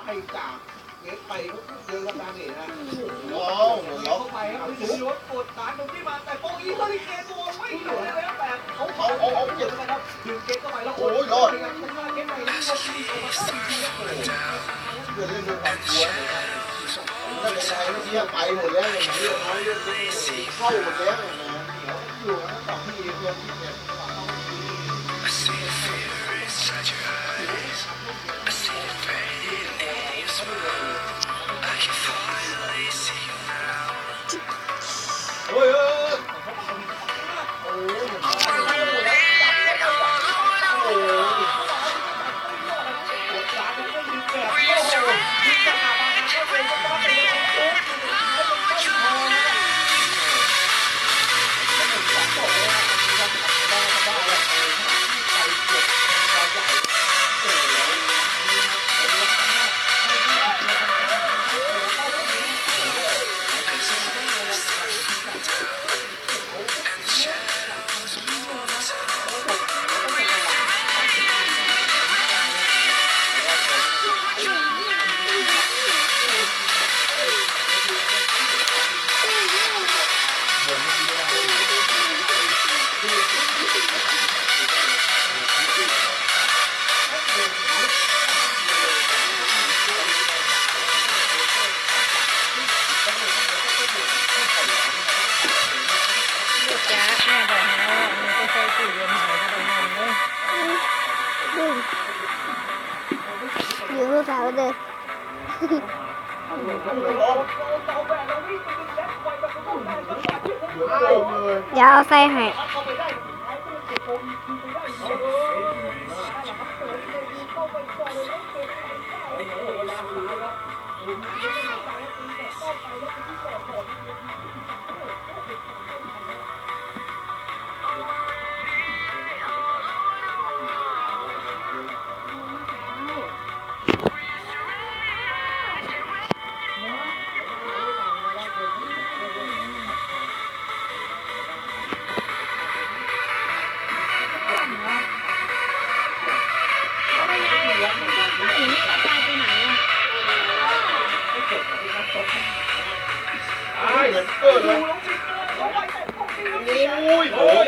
ไปจากเน็ตไปก็เดินกันนี่นะโอ้โหเข้าไปครับถึงรถกดสารตรงที่มาแต่โปอีเฮอริเคนตัวไม่หยุดเลยแล้วแต่เขาเก็บนะครับดึงเก็ตเข้าไปแล้วโอ้ยรอดพยายามจะฆ่าเก็ตไปที่เขาตีออกมาได้จริงๆครับเกิดเรื่องดูความกลัวถ้าในใจเมื่อกี้ไปหมดแล้วอย่างนี้เข้าหมดแล้วนะอยู่ทั้งสองที่เพื่อนที่เนี่ยโอ้ยอยู่รูปสาวเลยเดี๋ยวเอาใส่ให้โอ้ยโอ้ย